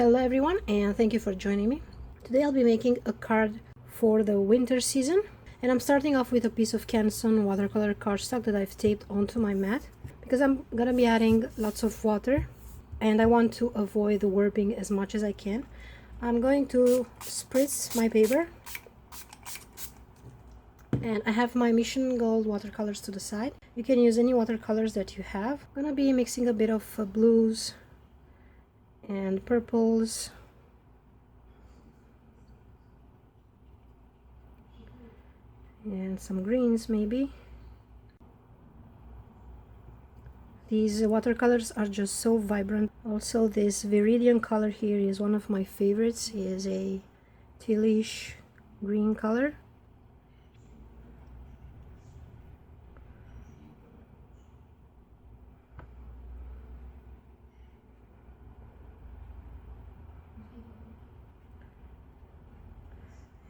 Hello everyone, and thank you for joining me. Today I'll be making a card for the winter season, and I'm starting off with a piece of Canson watercolor cardstock that I've taped onto my mat because I'm gonna be adding lots of water and I want to avoid the warping as much as I can. I'm going to spritz my paper, and I have my Mission Gold watercolors to the side. You can use any watercolors that you have. I'm gonna be mixing a bit of blues and purples and some greens maybe. These watercolors are just so vibrant. Also, this Viridian color here is one of my favorites. It is a tealish green color.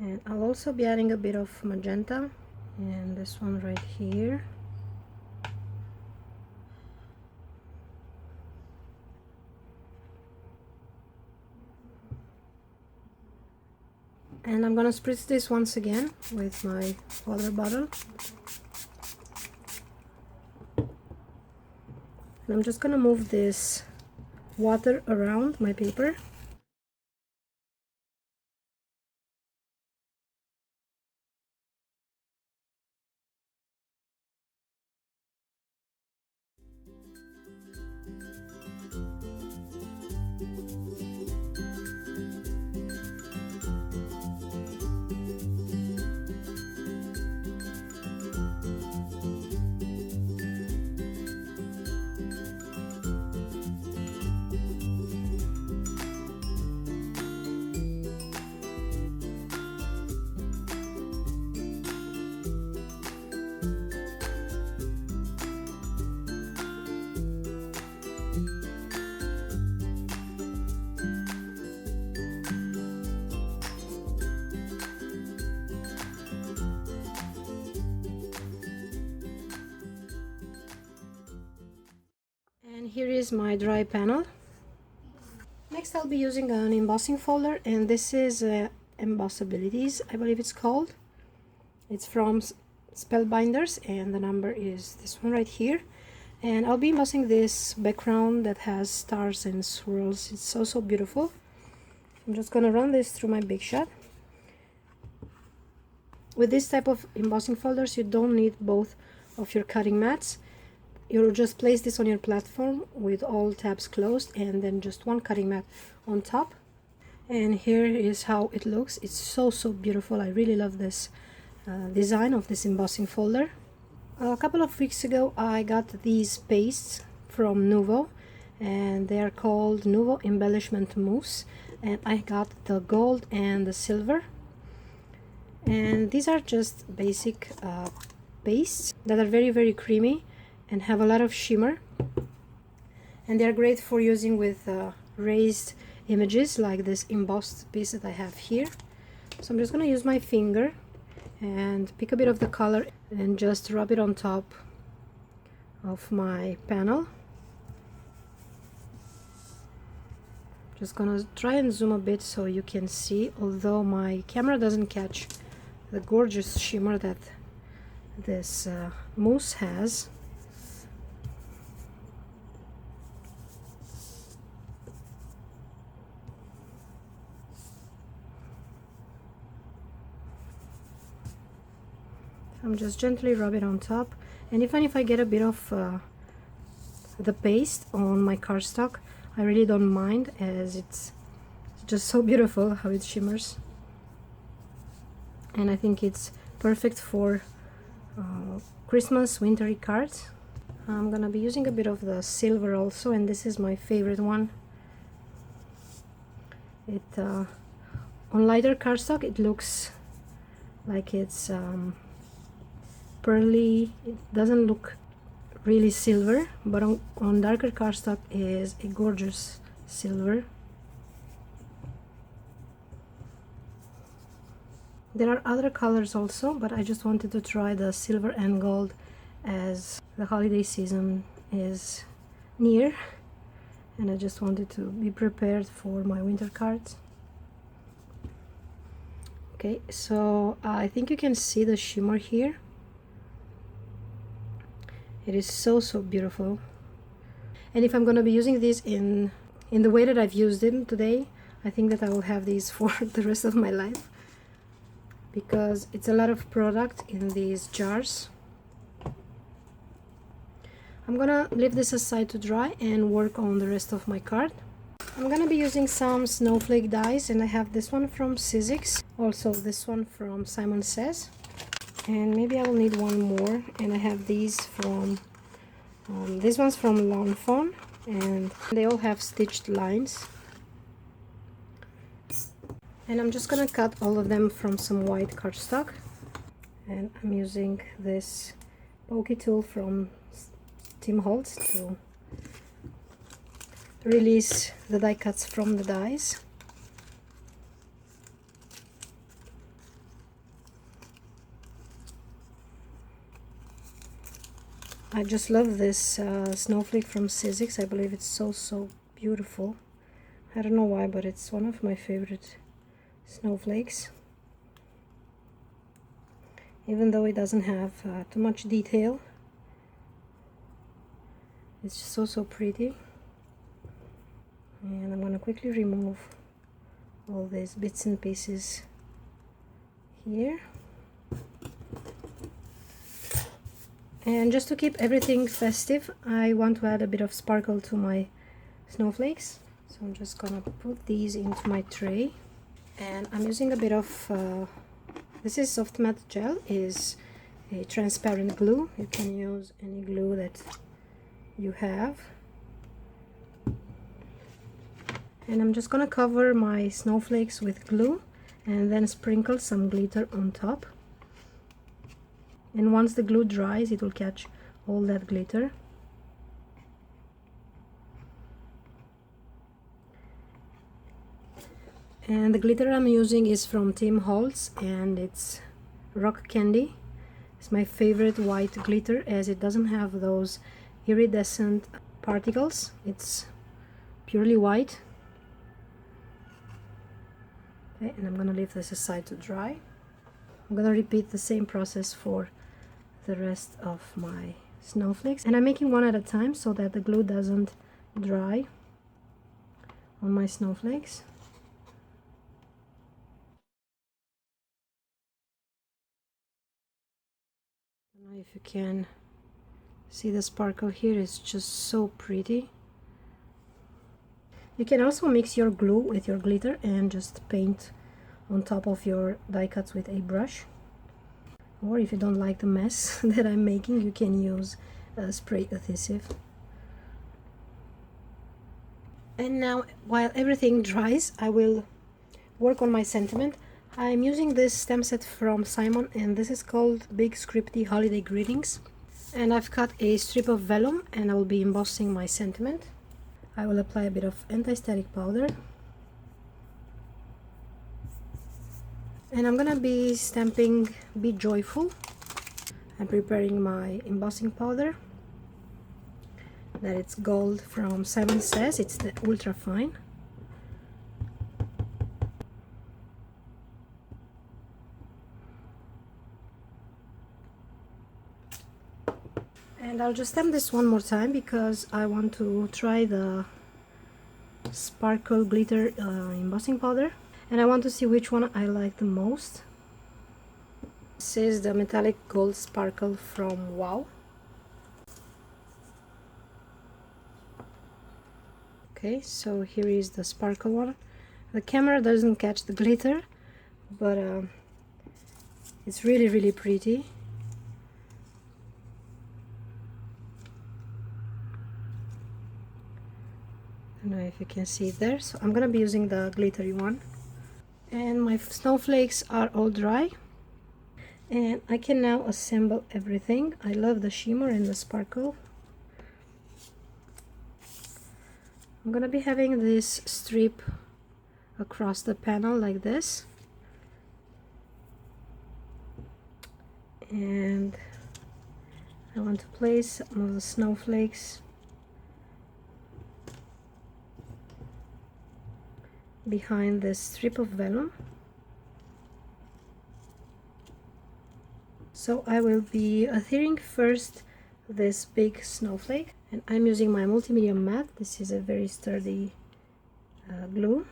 And I'll also be adding a bit of magenta, and this one right here. And I'm gonna spritz this once again with my water bottle. And I'm just gonna move this water around my paper. And here is my dry panel. Next I'll be using an embossing folder, and this is Embossabilities, I believe it's called. It's from Spellbinders, and the number is this one right here. And I'll be embossing this background that has stars and swirls. It's so beautiful. I'm just gonna run this through my Big Shot. With this type of embossing folders, you don't need both of your cutting mats. You'll just place this on your platform with all tabs closed, and then just one cutting mat on top. And here is how it looks. It's so beautiful. I really love this design of this embossing folder. A couple of weeks ago I got these pastes from NUVO, and they are called NUVO Embellishment Mousse, and I got the gold and the silver. And these are just basic pastes that are very creamy and have a lot of shimmer, and they're great for using with raised images like this embossed piece that I have here. So I'm just going to use my finger and pick a bit of the color and just rub it on top of my panel. Just gonna try and zoom a bit so you can see, although my camera doesn't catch the gorgeous shimmer that this mousse has. I'm just gently rub it on top, and even if I get a bit of the paste on my cardstock, I really don't mind, as it's just so beautiful how it shimmers. And I think it's perfect for Christmas wintry cards. I'm gonna be using a bit of the silver also, and this is my favorite one. It on lighter cardstock it looks like it's pearly. It doesn't look really silver, but on darker cardstock is a gorgeous silver. There are other colors also, but I just wanted to try the silver and gold as the holiday season is near, and I just wanted to be prepared for my winter cards. Okay, so I think you can see the shimmer here. It is so beautiful. And if I'm going to be using these in the way that I've used them today, I think that I will have these for the rest of my life, because it's a lot of product in these jars. I'm gonna leave this aside to dry and work on the rest of my card. I'm gonna be using some snowflake dies, and I have this one from Sizzix, also this one from Simon Says, and maybe I will need one more. And I have these from this one's from Lawn Fawn, and they all have stitched lines. And I'm just gonna cut all of them from some white cardstock, and I'm using this pokey tool from Tim Holtz to release the die cuts from the dies. I just love this snowflake from Sizzix. I believe it's so beautiful. I don't know why, but it's one of my favorite snowflakes, even though it doesn't have too much detail. It's just so pretty. And I'm going to quickly remove all these bits and pieces here. And just to keep everything festive, I want to add a bit of sparkle to my snowflakes. So I'm just gonna put these into my tray, and I'm using a bit of this is soft matte gel, is a transparent glue. You can use any glue that you have. And I'm just gonna cover my snowflakes with glue and then sprinkle some glitter on top. And once the glue dries, it will catch all that glitter. And the glitter I'm using is from Tim Holtz, and it's Rock Candy. It's my favorite white glitter, as it doesn't have those iridescent particles. It's purely white. Okay, and I'm gonna leave this aside to dry. I'm gonna repeat the same process for the rest of my snowflakes, and I'm making one at a time so that the glue doesn't dry on my snowflakes. I don't know if you can see the sparkle here. It's just so pretty. You can also mix your glue with your glitter and just paint on top of your die cuts with a brush. Or if you don't like the mess that I'm making, you can use spray adhesive. And now, while everything dries, I will work on my sentiment. I'm using this stamp set from Simon, and this is called Big Scripty Holiday Greetings. And I've cut a strip of vellum, and I will be embossing my sentiment. I will apply a bit of anti-static powder. And I'm gonna be stamping Be Joyful. I'm preparing my embossing powder. That it's gold from Simon Says. It's the ultra fine. And I'll just stamp this one more time because I want to try the sparkle glitter embossing powder. And I want to see which one I like the most. This is the metallic gold sparkle from Wow. Okay, so here is the sparkle one. The camera doesn't catch the glitter, but it's really pretty. I don't know if you can see it there. So I'm gonna be using the glittery one. And my snowflakes are all dry, and I can now assemble everything. I love the shimmer and the sparkle. I'm gonna be having this strip across the panel like this, and I want to place some of the snowflakes behind this strip of vellum. So I will be adhering first this big snowflake, and I'm using my multimedia mat. This is a very sturdy glue.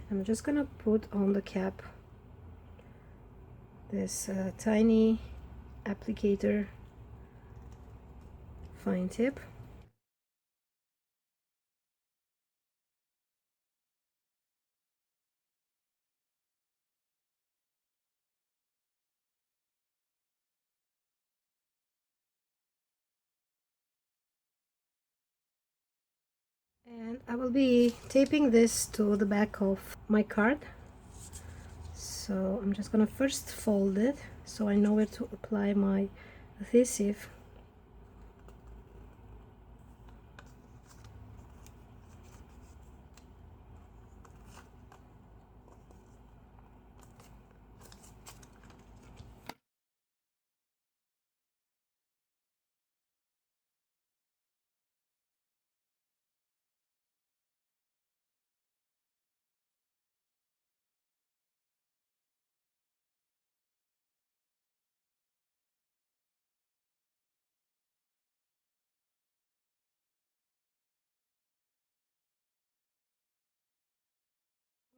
I'm just gonna put on the cap this tiny applicator fine tip. And I will be taping this to the back of my card. So I'm just gonna first fold it so I know where to apply my adhesive.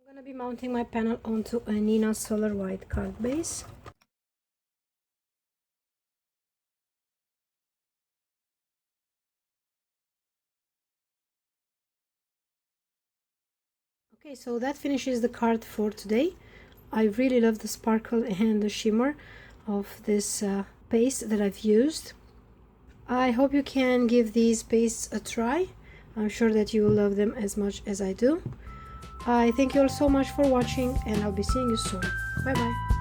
I'm going to be mounting my panel onto a Nina Solar White card base. Okay, so that finishes the card for today. I really love the sparkle and the shimmer of this paste that I've used. I hope you can give these pastes a try. I'm sure that you will love them as much as I do. I thank you all so much for watching, and I'll be seeing you soon. Bye bye.